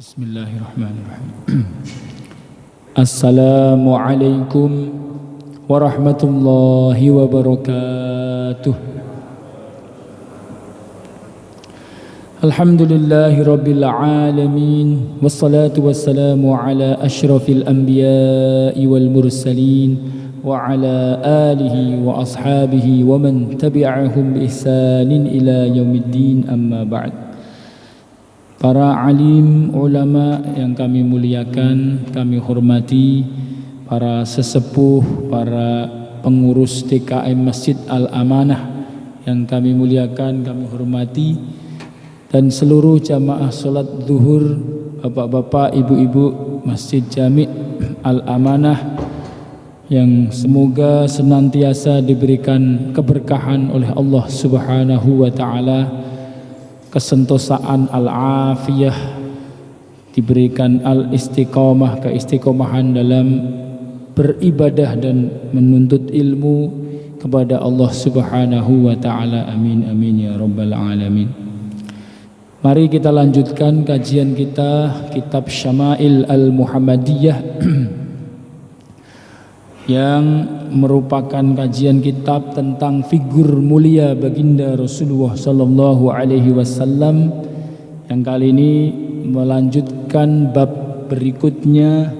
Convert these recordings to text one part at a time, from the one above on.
Bismillahirrahmanirrahim. Assalamualaikum warahmatullahi wabarakatuh. Alhamdulillahi rabbil alamin, wassalatu wassalamu ala ashrafil anbiya'i wal mursalin wa ala alihi wa ashabihi wa man tabi'ahum bi ihsanin ila yaumiddin, amma ba'd. Para alim, ulama yang kami muliakan, kami hormati, para sesepuh, para pengurus TKM Masjid Al-Amanah yang kami muliakan, kami hormati, dan seluruh jamaah sholat zuhur, bapak-bapak, ibu-ibu Masjid Jami' Al-Amanah yang semoga senantiasa diberikan keberkahan oleh Allah Subhanahu wa ta'ala, kesentosaan al-afiyah, diberikan al-istiqamah, keistiqomahan dalam beribadah dan menuntut ilmu kepada Allah Subhanahu wa ta'ala. Amin amin ya rabbal alamin. Mari kita lanjutkan kajian kita kitab Syama'il al-Muhammadiyah yang merupakan kajian kitab tentang figur mulia baginda Rasulullah sallallahu alaihi wasallam, yang kali ini melanjutkan bab berikutnya,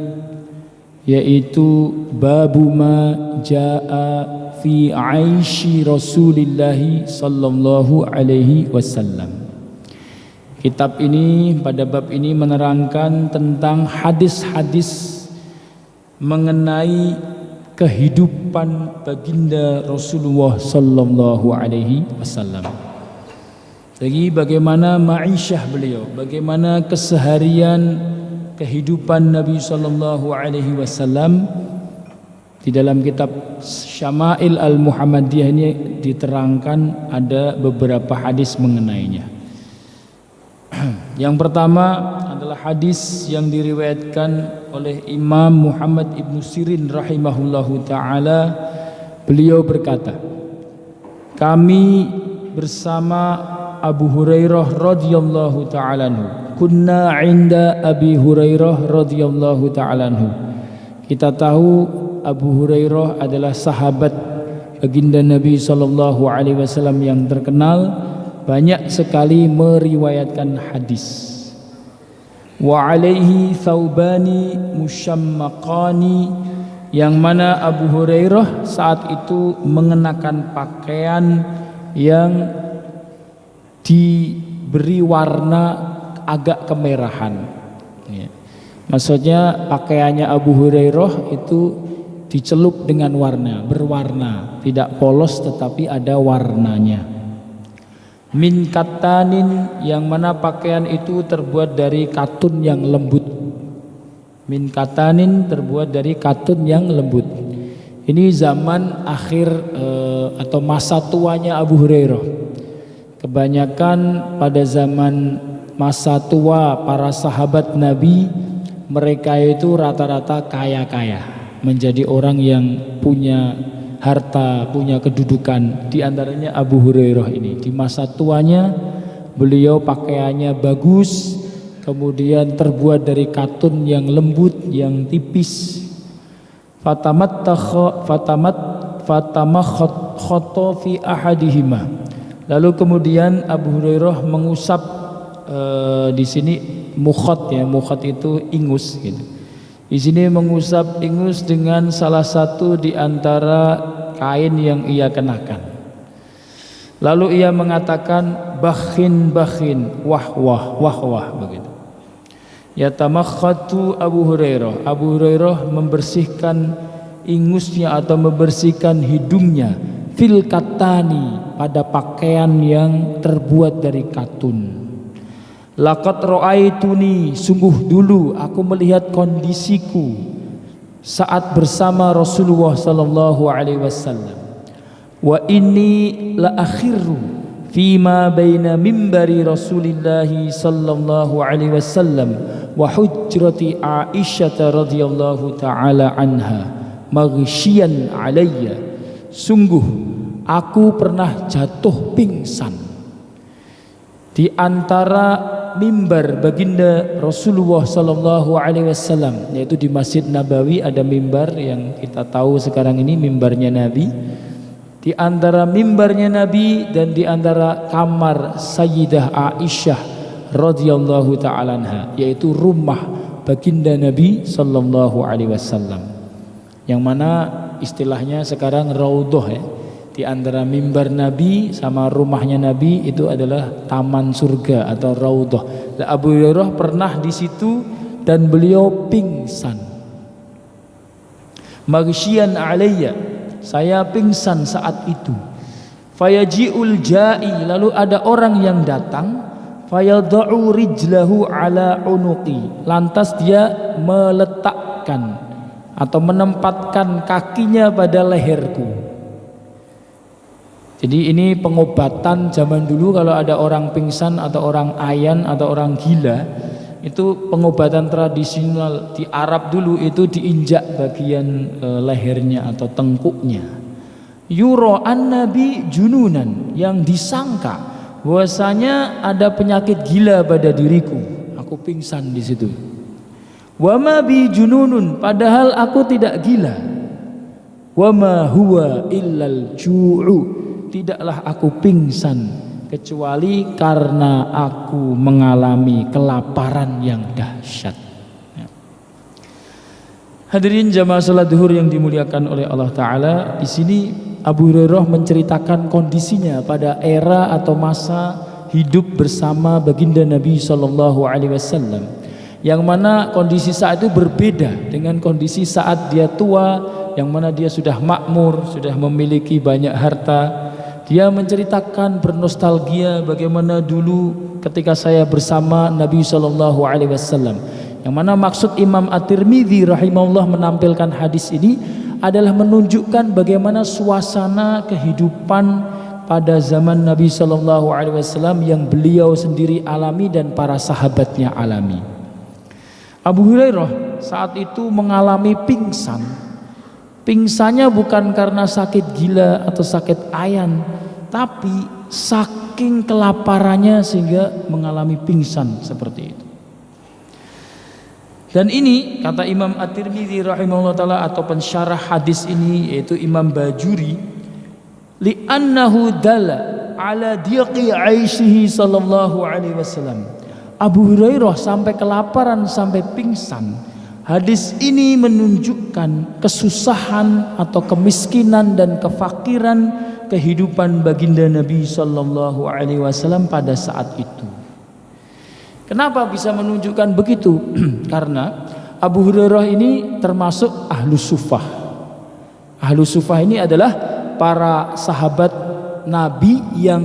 yaitu babu ma jaa fi aishi Rasulillah sallallahu alaihi wasallam. Kitab ini, pada bab ini, menerangkan tentang hadis-hadis mengenai kehidupan baginda Rasulullah sallallahu alaihi wasallam. Jadi bagaimana ma'isyah beliau, bagaimana keseharian kehidupan Nabi sallallahu alaihi wasallam. Di dalam kitab Syama'il al-Muhammadiyah ini diterangkan ada beberapa hadis mengenainya. Yang pertama adalah hadis yang diriwayatkan oleh Imam Muhammad ibn Sirin rahimahullahu ta'ala. Beliau berkata, kami bersama Abu Hurairah radhiyallahu ta'ala anhu, kunna inda Abi Hurairah radhiyallahu ta'ala anhu. Kita tahu Abu Hurairah adalah sahabat baginda Nabi sallallahu alaihi wasallam yang terkenal, banyak sekali meriwayatkan hadis. Wa alaihi thawbani musyammaqani, yang mana Abu Hurairah saat itu mengenakan pakaian yang diberi warna agak kemerahan. Maksudnya pakaiannya Abu Hurairah itu dicelup dengan warna, berwarna, tidak polos tetapi ada warnanya. Min katanin, yang mana pakaian itu terbuat dari katun yang lembut. Min katanin, terbuat dari katun yang lembut. Ini zaman akhir atau masa tuanya Abu Hurairah. Kebanyakan pada zaman masa tua para sahabat Nabi, mereka itu rata-rata kaya-kaya, menjadi orang yang punya harta, punya kedudukan. Di antaranya Abu Hurairah ini. Di masa tuanya beliau pakaiannya bagus, kemudian terbuat dari katun yang lembut, yang tipis. Fatamakhata fi ahadihima. Lalu kemudian Abu Hurairah mengusap di sini mukhat, ya, mukhat itu ingus gitu. Di sini mengusap ingus dengan salah satu di antara kain yang ia kenakan. Lalu ia mengatakan bakhin bakhin, wah wah wah wah, begitu. Yatamakhatu Abu Hurairah. Abu Hurairah membersihkan ingusnya atau membersihkan hidungnya fil katani, pada pakaian yang terbuat dari katun. Laqad ra'aituni, sungguh dulu aku melihat kondisiku saat bersama Rasulullah sallallahu alaihi wasallam. Wa inni la akhiru fima baina mimbari Rasulillah sallallahu alaihi wasallam wa hujrati Aisyah radhiyallahu taala anha maghsyian alayya. Sungguh aku pernah jatuh pingsan di antara mimbar baginda Rasulullah sallallahu alaihi wasallam, yaitu di Masjid Nabawi ada mimbar yang kita tahu sekarang ini mimbarnya Nabi. Di antara mimbarnya Nabi dan di antara kamar Sayyidah Aisyah radhiyallahu taala anha, yaitu rumah baginda Nabi sallallahu alaihi wasallam, yang mana istilahnya sekarang raudhah ya. Di antara mimbar Nabi sama rumahnya Nabi itu adalah taman surga atau raudhah. Abu Hurairah pernah di situ dan beliau pingsan. Maghsyian alayya, saya pingsan saat itu. Fayaji'ul ja'i, lalu ada orang yang datang, fayadha'u rijlahu ala unuqi, lantas dia meletakkan atau menempatkan kakinya pada leherku. Jadi ini pengobatan zaman dulu kalau ada orang pingsan atau orang ayan atau orang gila, itu pengobatan tradisional di Arab dulu itu diinjak bagian lehernya atau tengkuknya. Yuro an-nabi jununan, yang disangka bahwasanya ada penyakit gila pada diriku. Aku pingsan di situ. Wa ma bi jununun, padahal aku tidak gila. Wa ma huwa illal ju'u, tidaklah aku pingsan kecuali karena aku mengalami kelaparan yang dahsyat. Hadirin jamaah salat zuhur yang dimuliakan oleh Allah Ta'ala, di sini Abu Hurairah menceritakan kondisinya pada era atau masa hidup bersama baginda Nabi Sallallahu Alaihi Wasallam, yang mana kondisi saat itu berbeda dengan kondisi saat dia tua, yang mana dia sudah makmur, sudah memiliki banyak harta. Dia menceritakan bernostalgia bagaimana dulu ketika saya bersama Nabi Sallallahu Alaihi Wasallam. Yang mana maksud Imam At-Tirmidzi rahimahullah menampilkan hadis ini adalah menunjukkan bagaimana suasana kehidupan pada zaman Nabi Sallallahu Alaihi Wasallam yang beliau sendiri alami dan para sahabatnya alami. Abu Hurairah saat itu mengalami pingsan. Pingsannya bukan karena sakit gila atau sakit ayan, tapi saking kelaparannya sehingga mengalami pingsan seperti itu. Dan ini kata Imam At-Tirmidzi rahimahullah taala atau pensyarah hadis ini yaitu Imam Bajuri, li'annahu dalla ala diqi 'aishihi sallallahu alaihi wasallam. Abu Hurairah sampai kelaparan sampai pingsan. Hadis ini menunjukkan kesusahan atau kemiskinan dan kefakiran kehidupan baginda Nabi Sallallahu Alaihi Wasallam pada saat itu. Kenapa bisa menunjukkan begitu? Karena Abu Hurairah ini termasuk ahlu sufah. Ahlu sufah ini adalah para sahabat Nabi yang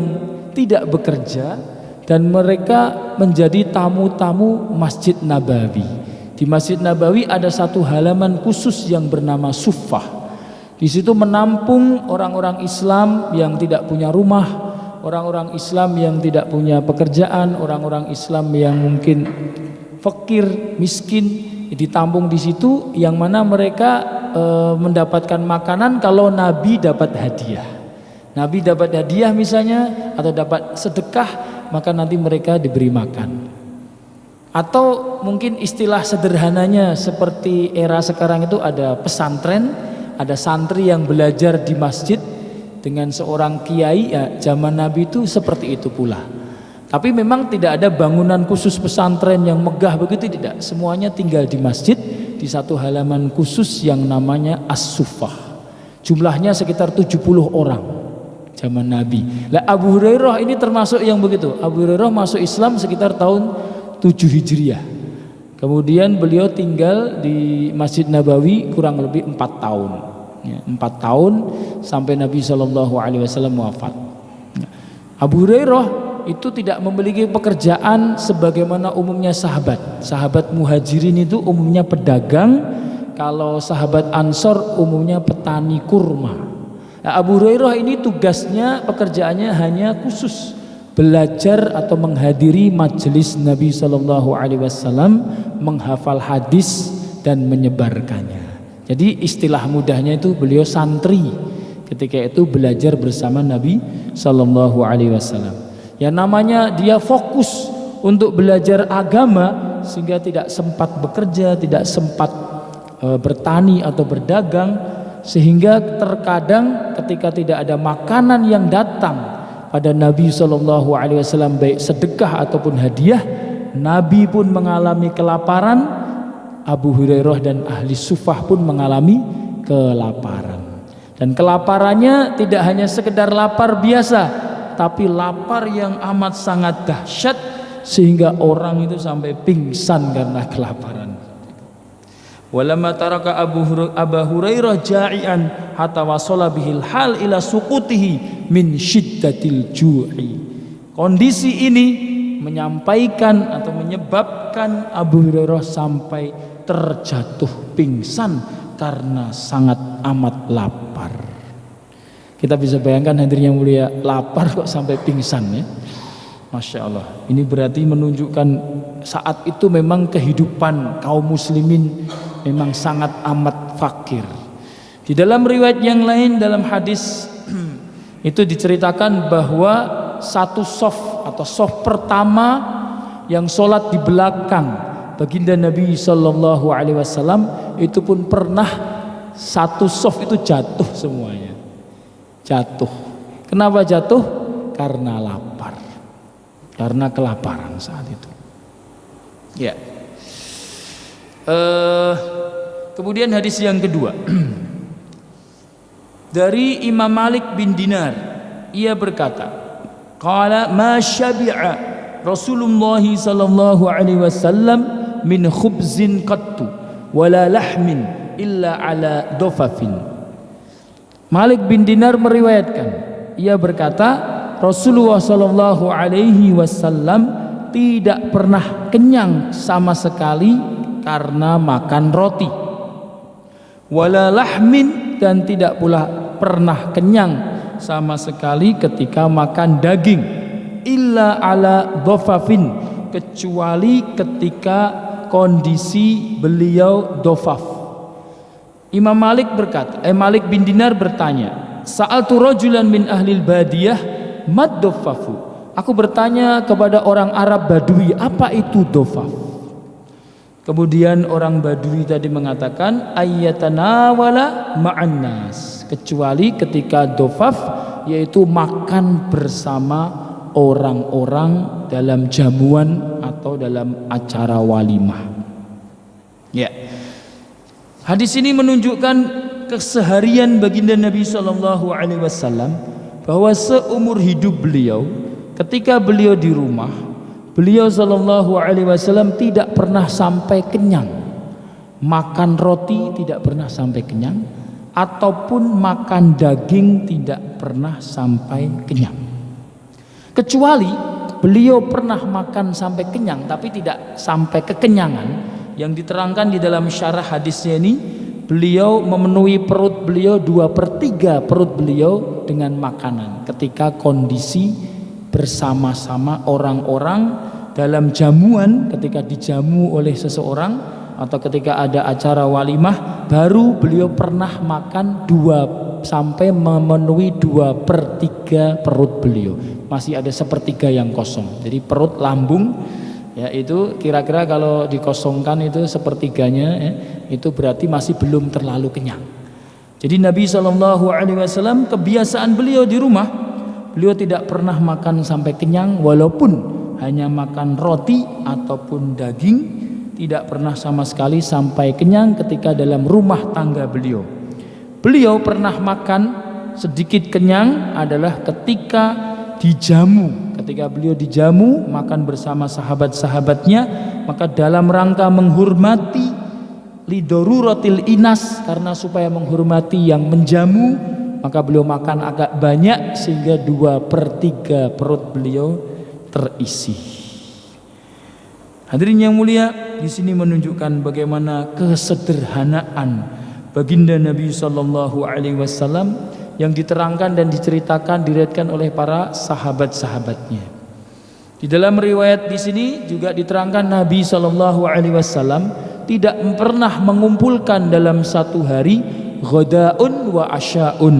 tidak bekerja dan mereka menjadi tamu-tamu Masjid Nabawi. Di Masjid Nabawi ada satu halaman khusus yang bernama Suffah. Di situ menampung orang-orang Islam yang tidak punya rumah, orang-orang Islam yang tidak punya pekerjaan, orang-orang Islam yang mungkin fakir, miskin, ditampung di situ, yang mana mereka mendapatkan makanan kalau Nabi dapat hadiah. Nabi dapat hadiah misalnya atau dapat sedekah, maka nanti mereka diberi makan. Atau mungkin istilah sederhananya seperti era sekarang itu ada pesantren, ada santri yang belajar di masjid dengan seorang kiai, ya zaman Nabi itu seperti itu pula. Tapi memang tidak ada bangunan khusus pesantren yang megah begitu, tidak. Semuanya tinggal di masjid di satu halaman khusus yang namanya As-Suffah. Jumlahnya sekitar 70 orang zaman Nabi. Lah Abu Hurairah ini termasuk yang begitu. Abu Hurairah masuk Islam sekitar tahun 7 Hijriah. Kemudian beliau tinggal di Masjid Nabawi kurang lebih 4 tahun. Ya, 4 tahun sampai Nabi Shallallahu Alaihi Wasallam wafat. Abu Hurairah itu tidak memiliki pekerjaan sebagaimana umumnya sahabat. Sahabat Muhajirin itu umumnya pedagang, kalau sahabat Ansor umumnya petani kurma. Nah, Abu Hurairah ini tugasnya, pekerjaannya hanya khusus belajar atau menghadiri majelis Nabi Sallallahu Alaihi Wasallam, menghafal hadis dan menyebarkannya. Jadi istilah mudahnya itu beliau santri ketika itu belajar bersama Nabi Sallallahu Alaihi Wasallam. Ya namanya dia fokus untuk belajar agama sehingga tidak sempat bekerja, tidak sempat bertani atau berdagang, sehingga terkadang ketika tidak ada makanan yang datang pada Nabi SAW, baik sedekah ataupun hadiah, Nabi pun mengalami kelaparan, Abu Hurairah dan ahli sufah pun mengalami kelaparan. Dan kelaparannya tidak hanya sekedar lapar biasa, tapi lapar yang amat sangat dahsyat sehingga orang itu sampai pingsan karena kelaparan. Walamma taraka Abu Hurairah ja'ian hatta wasala bihil hal ila suqutihi min syiddatil ju'i. Kondisi ini menyampaikan atau menyebabkan Abu Hurairah sampai terjatuh pingsan karena sangat amat lapar. Kita bisa bayangkan hadirin yang mulia, lapar kok sampai pingsan ya. Masya Allah. Ini berarti menunjukkan saat itu memang kehidupan kaum muslimin memang sangat amat fakir. Di dalam riwayat yang lain, dalam hadis itu diceritakan bahwa satu sof atau sof pertama yang sholat di belakang baginda Nabi SAW itu pun pernah satu sof itu jatuh semuanya. Jatuh. Kenapa jatuh? Karena lapar. Karena kelaparan saat itu. Ya. Kemudian hadis yang kedua dari Imam Malik bin Dinar, ia berkata, qala ma syabi'a Rasulullah sallallahu alaihi wasallam min khubzin qattu wala lahmin illa ala dofafin. Malik bin Dinar meriwayatkan, ia berkata, Rasulullah sallallahu alaihi wasallam tidak pernah kenyang sama sekali karena makan roti, wala lahmin, dan tidak pula pernah kenyang sama sekali ketika makan daging, illa ala dofafin, kecuali ketika kondisi beliau dofaf. Imam Malik berkata, Malik bin Dinar bertanya, sa'altu rajulan min ahlil badiyah mad dofafu. Aku bertanya kepada orang Arab Badui, apa itu dofaf? Kemudian orang Badui tadi mengatakan, ayyatanawala ma'an nas, kecuali ketika dofaf, yaitu makan bersama orang-orang dalam jamuan atau dalam acara walimah. Ya. Hadis ini menunjukkan keseharian baginda Nabi SAW, bahwa seumur hidup beliau, ketika beliau di rumah, beliau SAW tidak pernah sampai kenyang. Makan roti tidak pernah sampai kenyang, ataupun makan daging tidak pernah sampai kenyang. Kecuali beliau pernah makan sampai kenyang tapi tidak sampai kekenyangan, yang diterangkan di dalam syarah hadisnya ini, beliau memenuhi perut beliau 2/3 perut beliau dengan makanan ketika kondisi bersama-sama orang-orang dalam jamuan, ketika dijamu oleh seseorang atau ketika ada acara walimah, baru beliau pernah makan sampai memenuhi 2/3 perut beliau. Masih ada 1/3 yang kosong. Jadi perut, lambung, ya itu kira-kira kalau dikosongkan itu 1/3-nya, ya, itu berarti masih belum terlalu kenyang. Jadi Nabi SAW kebiasaan beliau di rumah, beliau tidak pernah makan sampai kenyang, walaupun hanya makan roti ataupun daging, tidak pernah sama sekali sampai kenyang ketika dalam rumah tangga beliau. Beliau pernah makan sedikit kenyang adalah ketika dijamu. Ketika beliau dijamu makan bersama sahabat-sahabatnya, maka dalam rangka menghormati lidoruratil inas, karena supaya menghormati yang menjamu, maka beliau makan agak banyak sehingga 2/3 perut beliau terisi. Hadirin yang mulia, di sini menunjukkan bagaimana kesederhanaan baginda Nabi SAW yang diterangkan dan diceritakan, diriwayatkan oleh para sahabat-sahabatnya. Di dalam riwayat di sini juga diterangkan Nabi SAW tidak pernah mengumpulkan dalam satu hari ghadaun wa asya'un.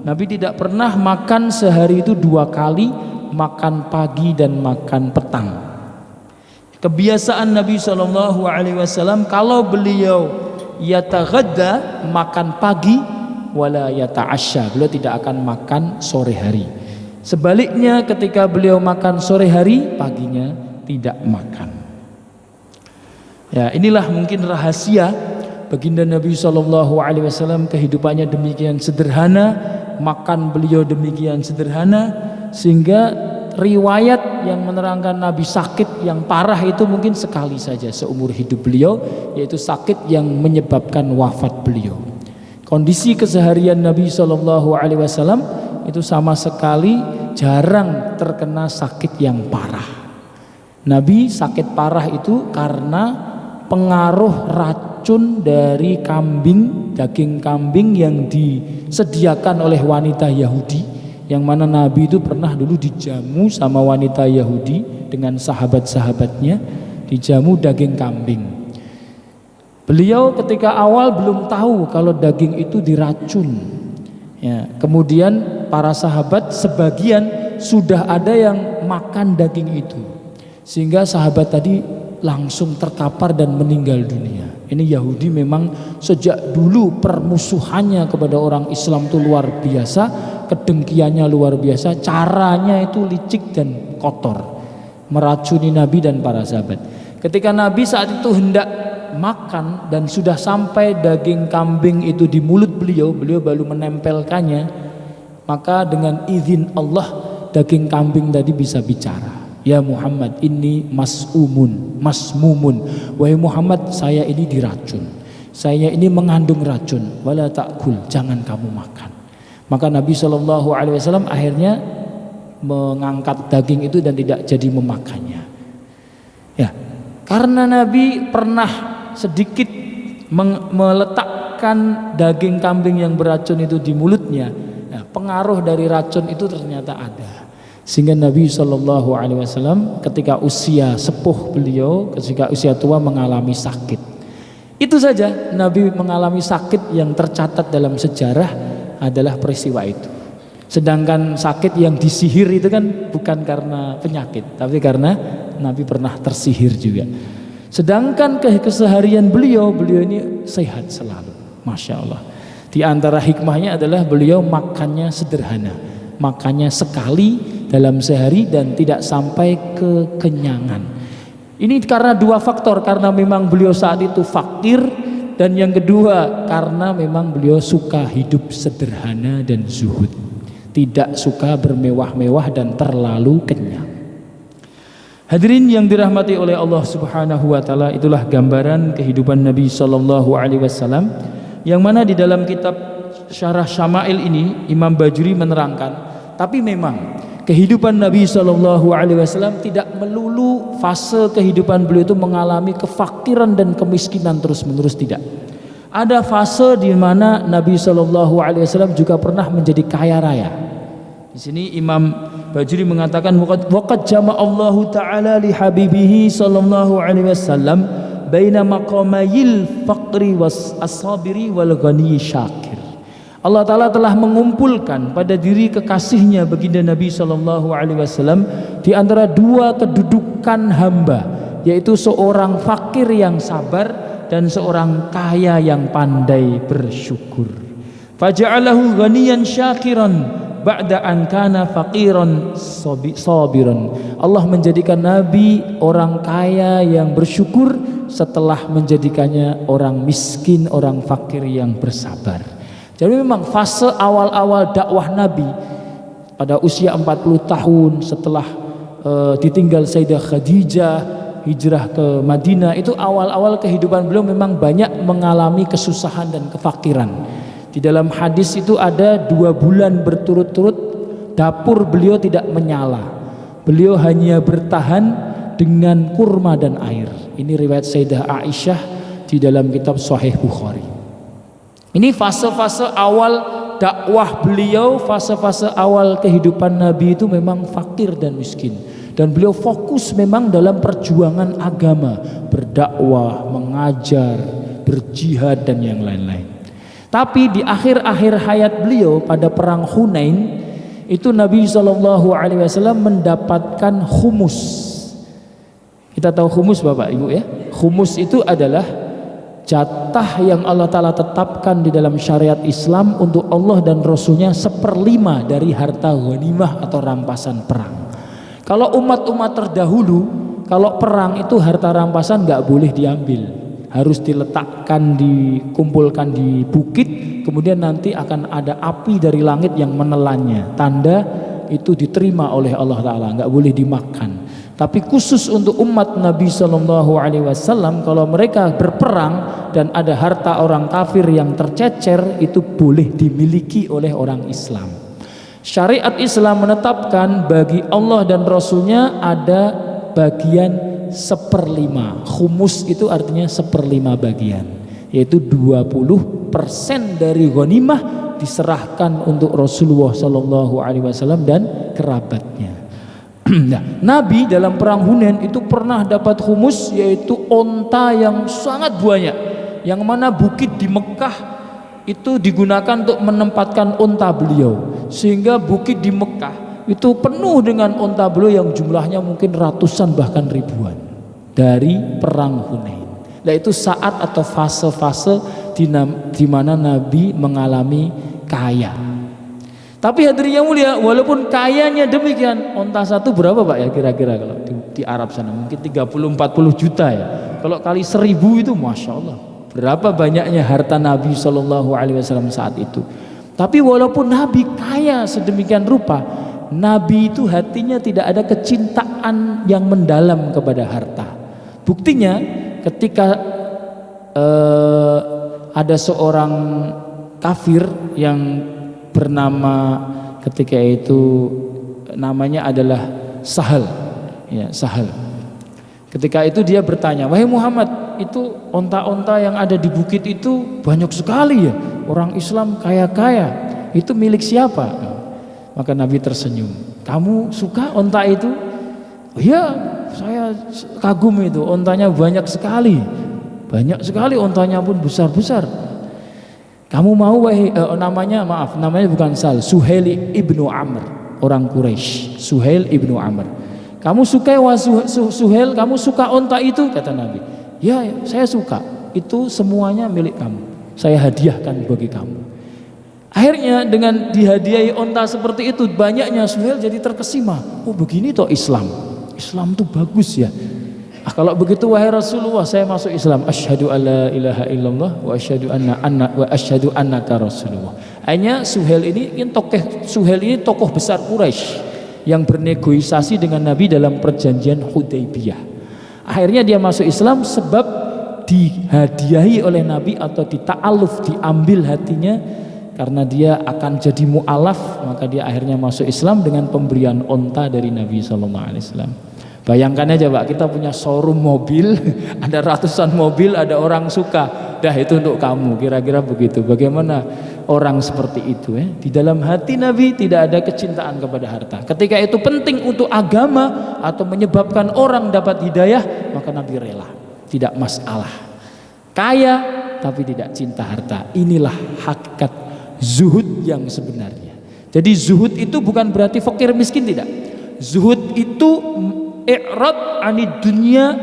Nabi tidak pernah makan sehari itu 2 kali, makan pagi dan makan petang. Kebiasaan Nabi SAW kalau beliau yataghadda, makan pagi, wala yata'asya, beliau tidak akan makan sore hari. Sebaliknya ketika beliau makan sore hari, paginya tidak makan. Ya, inilah mungkin rahasia baginda Nabi SAW, kehidupannya demikian sederhana, makan beliau demikian sederhana, sehingga riwayat yang menerangkan Nabi sakit yang parah itu mungkin sekali saja seumur hidup beliau, yaitu sakit yang menyebabkan wafat beliau. Kondisi keseharian Nabi SAW itu sama sekali jarang terkena sakit yang parah. Nabi sakit parah itu karena pengaruh racun dari kambing, daging kambing yang disediakan oleh wanita Yahudi, yang mana Nabi itu pernah dulu dijamu sama wanita Yahudi dengan sahabat-sahabatnya, dijamu daging kambing. Beliau ketika awal belum tahu kalau daging itu diracun. Ya, kemudian para sahabat sebagian sudah ada yang makan daging itu, sehingga sahabat tadi langsung terkapar dan meninggal dunia. Ini Yahudi memang sejak dulu permusuhannya kepada orang Islam itu luar biasa, kedengkiannya luar biasa, caranya itu licik dan kotor, meracuni Nabi dan para sahabat. Ketika Nabi saat itu hendak makan dan sudah sampai daging kambing itu di mulut beliau, beliau baru menempelkannya, maka dengan izin Allah daging kambing tadi bisa bicara. Ya Muhammad, ini masmumun. Wahai Muhammad, saya ini diracun. Saya ini mengandung racun. Wala ta'kul, jangan kamu makan. Maka Nabi SAW akhirnya mengangkat daging itu dan tidak jadi memakannya. Ya, karena Nabi pernah sedikit meletakkan daging kambing yang beracun itu di mulutnya, ya, pengaruh dari racun itu ternyata ada. Sehingga Nabi SAW ketika usia sepuh beliau, ketika usia tua mengalami sakit. Itu saja Nabi mengalami sakit yang tercatat dalam sejarah adalah peristiwa itu. Sedangkan sakit yang disihir itu kan bukan karena penyakit, tapi karena Nabi pernah tersihir juga. Sedangkan keseharian beliau ini sehat selalu, Masya Allah. Di antara hikmahnya adalah beliau makannya sederhana, makannya sekali dalam sehari dan tidak sampai kekenyangan. Ini karena dua faktor, karena memang beliau saat itu fakir, dan yang kedua karena memang beliau suka hidup sederhana dan zuhud, tidak suka bermewah-mewah dan terlalu kenyang. Hadirin yang dirahmati oleh Allah Subhanahu wa taala, itulah gambaran kehidupan Nabi sallallahu alaihi wasallam, yang mana di dalam kitab Syarah Syama'il ini Imam Bajuri menerangkan, tapi memang kehidupan Nabi sallallahu alaihi wasallam tidak melulu fase kehidupan beliau itu mengalami kefakiran dan kemiskinan terus-menerus, tidak. Ada fase di mana Nabi sallallahu alaihi wasallam juga pernah menjadi kaya raya. Di sini Imam Bajuri mengatakan, waqad jama'allahu ta'ala li habibihi sallallahu alaihi wasallam baina maqamayil faqri was as-sabiri wal ghani syakir. Allah Ta'ala telah mengumpulkan pada diri kekasihnya baginda Nabi sallallahu alaihi wasallam di antara dua kedudukan hamba, yaitu seorang fakir yang sabar dan seorang kaya yang pandai bersyukur. Faja'alahu ghaniyan syakiran ba'da an kana faqiran sabiran. Allah menjadikan Nabi orang kaya yang bersyukur setelah menjadikannya orang miskin, orang fakir yang bersabar. Jadi memang fase awal-awal dakwah Nabi pada usia 40 tahun setelah ditinggal Sayyidah Khadijah, hijrah ke Madinah, itu awal-awal kehidupan beliau memang banyak mengalami kesusahan dan kefakiran. Di dalam hadis itu ada 2 bulan berturut-turut dapur beliau tidak menyala. Beliau hanya bertahan dengan kurma dan air. Ini riwayat Sayyidah Aisyah di dalam kitab Sahih Bukhari. Ini fase-fase awal dakwah beliau, fase-fase awal kehidupan Nabi itu memang fakir dan miskin. Dan beliau fokus memang dalam perjuangan agama, berdakwah, mengajar, berjihad dan yang lain-lain. Tapi di akhir-akhir hayat beliau pada perang Hunain itu Nabi SAW mendapatkan humus. Kita Kita tahu khumus Bapak Ibu ya. Khumus itu adalah jatah yang Allah Ta'ala tetapkan di dalam syariat Islam untuk Allah dan Rasulnya 1/5 dari harta ghanimah atau rampasan perang. Kalau umat-umat terdahulu, kalau perang itu harta rampasan nggak boleh diambil, harus diletakkan, dikumpulkan di bukit, kemudian nanti akan ada api dari langit yang menelannya, tanda itu diterima oleh Allah Ta'ala, nggak boleh dimakan. Tapi khusus untuk umat Nabi Shallallahu Alaihi Wasallam, kalau mereka berperang dan ada harta orang kafir yang tercecer, itu boleh dimiliki oleh orang Islam. Syariat Islam menetapkan bagi Allah dan Rasulnya ada bagian 1/5. Khumus itu artinya 1/5 bagian, yaitu 20% dari ghanimah diserahkan untuk Rasulullah Shallallahu Alaihi Wasallam dan kerabatnya. Nah, Nabi dalam perang Hunain itu pernah dapat khumus, yaitu onta yang sangat banyak, yang mana bukit di Mekah itu digunakan untuk menempatkan onta beliau, sehingga bukit di Mekah itu penuh dengan onta beliau yang jumlahnya mungkin ratusan bahkan ribuan dari perang Hunain. Nah, itu saat atau fase-fase di mana Nabi mengalami kaya. Tapi hadirin yang mulia, walaupun kayanya demikian, onta satu berapa Pak ya kira-kira kalau di Arab sana? Mungkin 30-40 juta ya. Kalau kali 1000 itu Masya Allah, berapa banyaknya harta Nabi Shallallahu Alaihi Wasallam saat itu. Tapi walaupun Nabi kaya sedemikian rupa, Nabi itu hatinya tidak ada kecintaan yang mendalam kepada harta. Buktinya ketika ada seorang kafir yang bernama ketika itu namanya adalah Sahal, ya Sahal. Ketika itu dia bertanya, wahai Muhammad, itu onta-onta yang ada di bukit itu banyak sekali ya, orang Islam kaya-kaya, itu milik siapa? Maka Nabi tersenyum. Kamu suka onta itu? Oh, iya, saya kagum itu, ontanya banyak sekali ontanya pun besar-besar. Kamu mau namanya bukan Sal, Suhail ibnu Amr, orang Quraisy. Suhail ibnu Amr. Kamu suka Suhail, kamu suka onta itu? Kata Nabi. Ya, saya suka. Itu semuanya milik kamu. Saya hadiahkan bagi kamu. Akhirnya dengan dihadiahi onta seperti itu, banyaknya Suhail jadi terkesima. Oh, begini toh Islam. Islam tuh bagus ya. Kalau begitu wahai Rasulullah, saya masuk Islam. Asyhadu alla ilaha illallah wa asyhadu annaka Rasulullah. Hanya Suhail ini tokoh besar Quraisy yang bernegosiasi dengan Nabi dalam perjanjian Hudaybiyah. Akhirnya dia masuk Islam sebab dihadiahi oleh Nabi atau dita'aluf, diambil hatinya karena dia akan jadi mu'alaf, maka dia akhirnya masuk Islam dengan pemberian onta dari Nabi sallallahu alaihi wasallam. Bayangkan aja Pak, kita punya showroom mobil, ada ratusan mobil, ada orang suka, dah itu untuk kamu, kira-kira begitu. Bagaimana orang seperti itu ya? Di dalam hati Nabi tidak ada kecintaan kepada harta. Ketika itu penting untuk agama atau menyebabkan orang dapat hidayah, maka Nabi rela, tidak masalah. Kaya tapi tidak cinta harta. Inilah hakikat zuhud yang sebenarnya. Jadi zuhud itu bukan berarti fakir miskin, tidak. Zuhud itu i'rad anid dunya,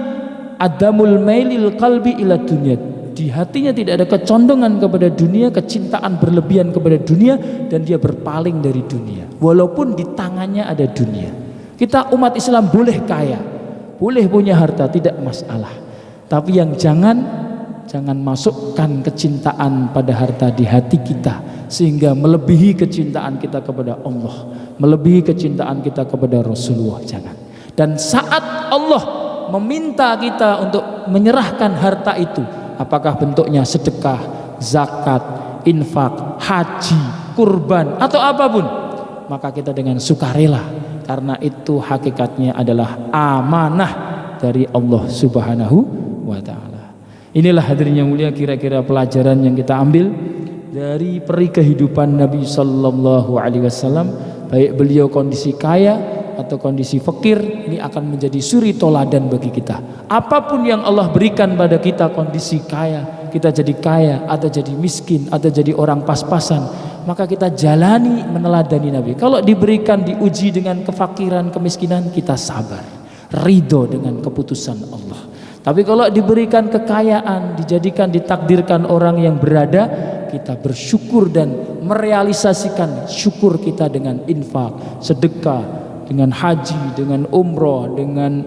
adamul mailil qalbi ila dunya. Di hatinya tidak ada kecondongan kepada dunia, kecintaan berlebihan kepada dunia, dan dia berpaling dari dunia walaupun di tangannya ada dunia. Kita umat Islam boleh kaya, boleh punya harta, tidak masalah. Tapi yang jangan masukkan kecintaan pada harta di hati kita sehingga melebihi kecintaan kita kepada Allah, melebihi kecintaan kita kepada Rasulullah. Jangan. Dan saat Allah meminta kita untuk menyerahkan harta itu, apakah bentuknya sedekah, zakat, infak, haji, kurban atau apapun, maka kita dengan sukarela, karena itu hakikatnya adalah amanah dari Allah Subhanahu wa ta'ala. Inilah hadirin yang mulia kira-kira pelajaran yang kita ambil dari peri kehidupan Nabi sallallahu alaihi wasallam, baik beliau kondisi kaya atau kondisi fakir, ini akan menjadi suri toladan bagi kita. Apapun yang Allah berikan pada kita, kondisi kaya, kita jadi kaya atau jadi miskin atau jadi orang pas-pasan, maka kita jalani meneladani Nabi. Kalau diberikan diuji dengan kefakiran, kemiskinan, kita sabar, ridho dengan keputusan Allah. Tapi kalau diberikan kekayaan, ditakdirkan orang yang berada, kita bersyukur dan merealisasikan syukur kita dengan infak, sedekah, dengan haji, dengan umroh, dengan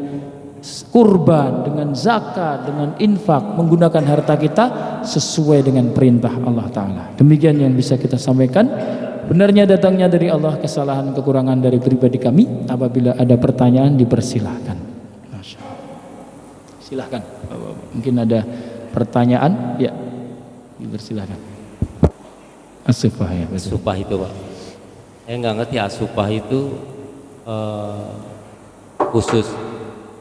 kurban, dengan zakat, dengan infak, menggunakan harta kita sesuai dengan perintah Allah Ta'ala. Demikian yang bisa kita sampaikan. Benarnya datangnya dari Allah, kesalahan kekurangan dari pribadi kami. Apabila ada pertanyaan dipersilahkan. Masya Allah. Silahkan. Mungkin ada pertanyaan, ya, dipersilahkan. As-sufah ya. As-sufah itu Pak, saya nggak ngerti as-sufah itu khusus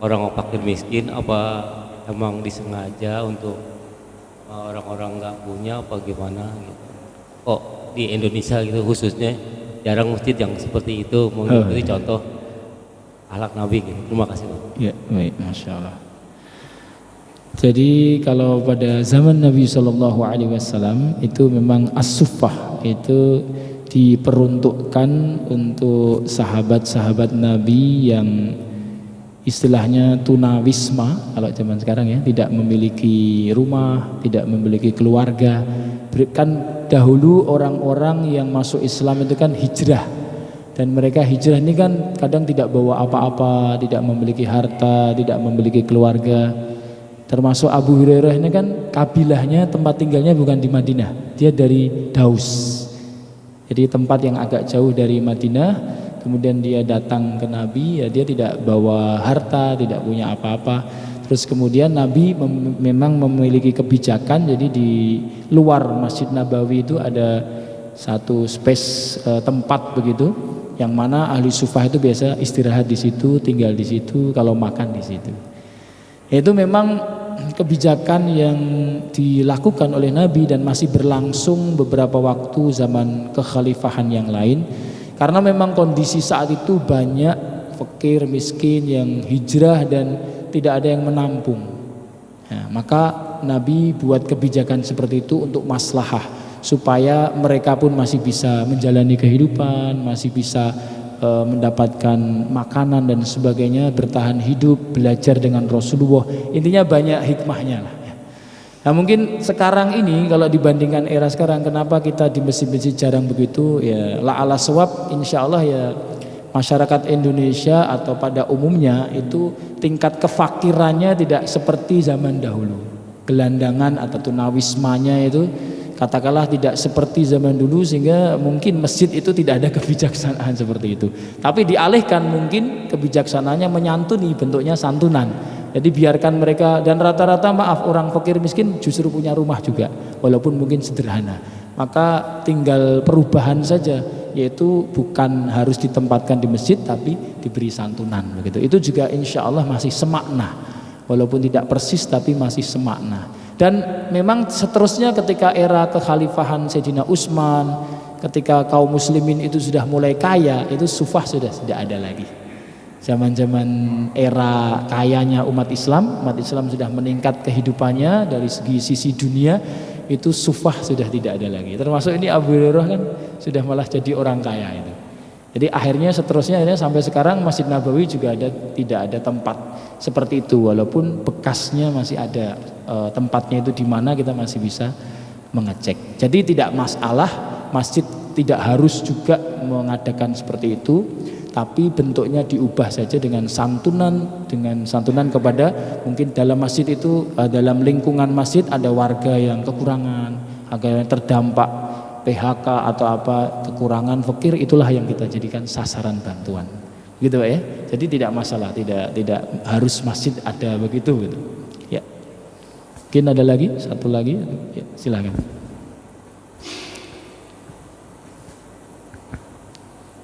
orang fakir miskin apa emang disengaja untuk orang-orang nggak punya apa gimana gitu. Kok di Indonesia gitu khususnya jarang masjid yang seperti itu mengikuti contoh akhlak Nabi gitu. Terima kasih Pak. Ya, baik, Masya Allah. Jadi kalau pada zaman Nabi SAW itu memang as-suffah itu diperuntukkan untuk sahabat-sahabat Nabi yang istilahnya tunawisma kalau zaman sekarang ya, tidak memiliki rumah, tidak memiliki keluarga. Kan dahulu orang-orang yang masuk Islam itu kan hijrah, dan mereka hijrah ini kan kadang tidak bawa apa-apa, tidak memiliki harta, tidak memiliki keluarga. Termasuk Abu Hurairah ini kan kabilahnya tempat tinggalnya bukan di Madinah, dia dari Daus. Jadi tempat yang agak jauh dari Madinah. Kemudian dia datang ke Nabi, ya dia tidak bawa harta, tidak punya apa-apa. Terus kemudian Nabi memang memiliki kebijakan, jadi di luar Masjid Nabawi itu ada satu space tempat begitu, yang mana ahli sufah itu biasa istirahat di situ, tinggal di situ, kalau makan di situ. Itu memang kebijakan yang dilakukan oleh Nabi dan masih berlangsung beberapa waktu zaman kekhalifahan yang lain. Karena memang kondisi saat itu banyak fakir miskin yang hijrah dan tidak ada yang menampung. Nah, maka Nabi buat kebijakan seperti itu untuk maslahah, supaya mereka pun masih bisa menjalani kehidupan, masih bisa mendapatkan makanan dan sebagainya, bertahan hidup, belajar dengan Rasulullah. Intinya banyak hikmahnya lah. Nah mungkin sekarang ini kalau dibandingkan era sekarang, kenapa kita di masjid-masjid jarang begitu? Ya la'ala sawab, insya Allah ya masyarakat Indonesia atau pada umumnya itu tingkat kefakirannya tidak seperti zaman dahulu. Gelandangan atau tunawismanya itu katakanlah tidak seperti zaman dulu, sehingga mungkin masjid itu tidak ada kebijaksanaan seperti itu. Tapi dialihkan mungkin kebijaksanaannya menyantuni, bentuknya santunan. Jadi biarkan mereka, dan rata-rata maaf orang fakir miskin justru punya rumah juga, walaupun mungkin sederhana. Maka tinggal perubahan saja, yaitu bukan harus ditempatkan di masjid tapi diberi santunan begitu. Itu juga insya Allah masih semakna, walaupun tidak persis tapi masih semakna. Dan memang seterusnya ketika era kekhalifahan Sayyidina Utsman, ketika kaum muslimin itu sudah mulai kaya, itu sufah sudah tidak ada lagi. Zaman-zaman era kayanya umat Islam sudah meningkat kehidupannya dari sisi dunia, itu sufah sudah tidak ada lagi. Termasuk ini Abu Hurairah kan sudah malah jadi orang kaya itu. Jadi akhirnya seterusnya sampai sekarang Masjid Nabawi juga tidak ada tempat seperti itu, walaupun bekasnya masih ada tempatnya itu di mana kita masih bisa mengecek. Jadi tidak masalah, masjid tidak harus juga mengadakan seperti itu, tapi bentuknya diubah saja dengan santunan kepada mungkin dalam masjid itu, dalam lingkungan masjid ada warga yang kekurangan, ada yang terdampak PHK atau apa, kekurangan fakir, itulah yang kita jadikan sasaran bantuan. Gitu Pak ya. Jadi tidak masalah, tidak harus masjid ada begitu gitu. Ya. Mungkin ada lagi, satu lagi. Ya, silakan.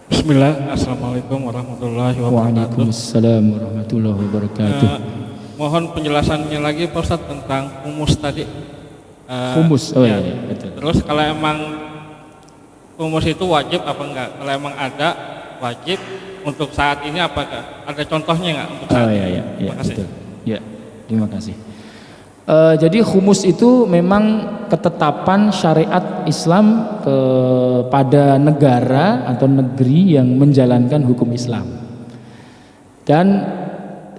Bismillah, Assalamualaikum warahmatullahi wabarakatuh. Waalaikumsalam warahmatullahi wabarakatuh. Mohon penjelasannya lagi Pak Ustadz tentang humus tadi. Humus, oh ya, betul. Terus kalau emang humus itu wajib apa enggak? Kalau emang ada wajib untuk saat ini apakah ada contohnya enggak untuk saat ini? Iya, terima kasih. betul. Ya, terima kasih. Jadi humus itu memang ketetapan syariat Islam kepada negara atau negeri yang menjalankan hukum Islam. Dan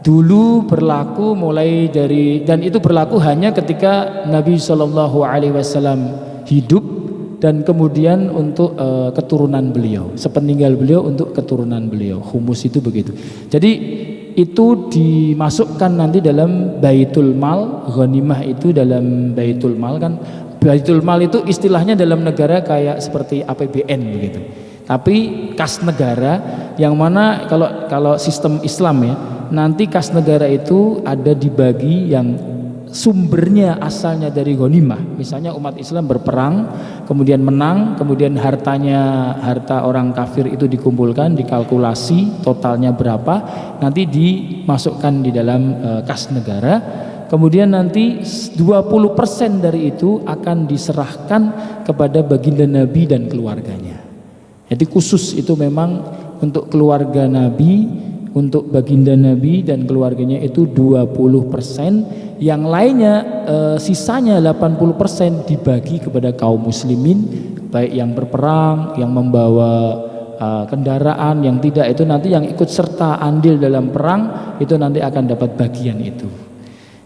dulu berlaku mulai dari, dan itu berlaku hanya ketika Nabi Shallallahu Alaihi Wasallam hidup dan kemudian untuk keturunan beliau, sepeninggal beliau untuk keturunan beliau. Humus itu begitu. Jadi itu dimasukkan nanti dalam baitul mal. Ghanimah itu dalam baitul mal kan. Baitul mal itu istilahnya dalam negara kayak seperti APBN begitu. Tapi kas negara yang mana kalau sistem Islam ya, nanti kas negara itu ada dibagi yang sumbernya asalnya dari ghanimah. Misalnya umat Islam berperang, kemudian menang, kemudian harta orang kafir itu dikumpulkan, dikalkulasi totalnya berapa, nanti dimasukkan di dalam kas negara. Kemudian nanti 20% dari itu akan diserahkan kepada baginda Nabi dan keluarganya. Jadi khusus itu memang untuk keluarga Nabi, untuk baginda Nabi dan keluarganya itu 20%, yang lainnya sisanya 80% dibagi kepada kaum muslimin, baik yang berperang, yang membawa kendaraan, yang tidak itu nanti yang ikut serta andil dalam perang itu nanti akan dapat bagian itu.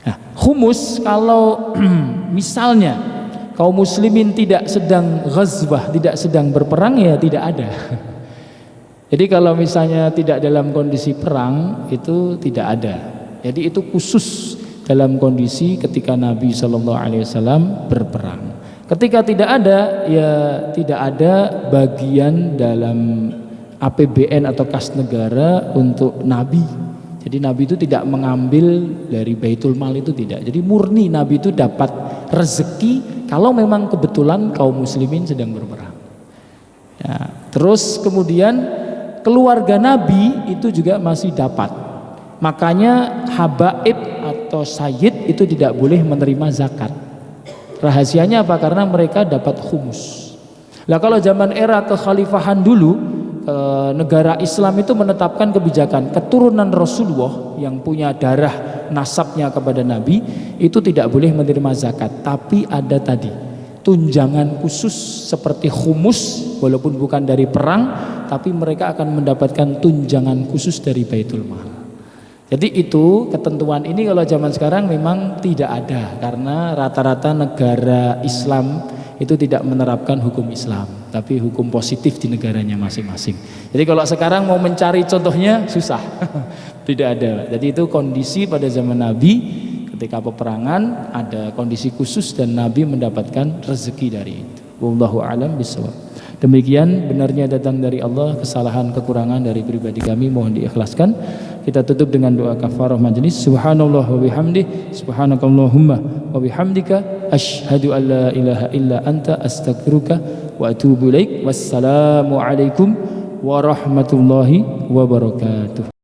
Nah, humus kalau misalnya kaum muslimin tidak sedang ghazwah, tidak sedang berperang, ya tidak ada. Jadi kalau misalnya tidak dalam kondisi perang itu tidak ada. Jadi itu khusus dalam kondisi ketika Nabi Shallallahu Alaihi Wasallam berperang. Ketika tidak ada, ya tidak ada bagian dalam APBN atau kas negara untuk Nabi. Jadi Nabi itu tidak mengambil dari baitul mal, itu tidak. Jadi murni Nabi itu dapat rezeki kalau memang kebetulan kaum muslimin sedang berperang. Ya, terus kemudian keluarga Nabi itu juga masih dapat. Makanya habaib atau sayyid itu tidak boleh menerima zakat. Rahasianya apa? Karena mereka dapat humus. Lah kalau zaman era kekhalifahan dulu, negara Islam itu menetapkan kebijakan keturunan Rasulullah yang punya darah nasabnya kepada Nabi itu tidak boleh menerima zakat, tapi ada tadi tunjangan khusus seperti humus, walaupun bukan dari perang, tapi mereka akan mendapatkan tunjangan khusus dari Baitul Mal. Jadi itu ketentuan ini kalau zaman sekarang memang tidak ada, karena rata-rata negara Islam itu tidak menerapkan hukum Islam, tapi hukum positif di negaranya masing-masing. Jadi kalau sekarang mau mencari contohnya susah. Tidak ada. Jadi itu kondisi pada zaman Nabi ketika peperangan ada kondisi khusus dan Nabi mendapatkan rezeki dari itu. Wallahu a'lam bishawab. Demikian benarnya datang dari Allah, kesalahan kekurangan dari pribadi kami mohon diikhlaskan. Kita tutup dengan doa kafarah majelis. Subhanallah wa bihamdih, subhanakallahumma wa bihamdika, asyhadu an la ilaha illa anta, astaghfiruka wa atubu ilaik. Wassalamu alaikum warahmatullahi wabarakatuh.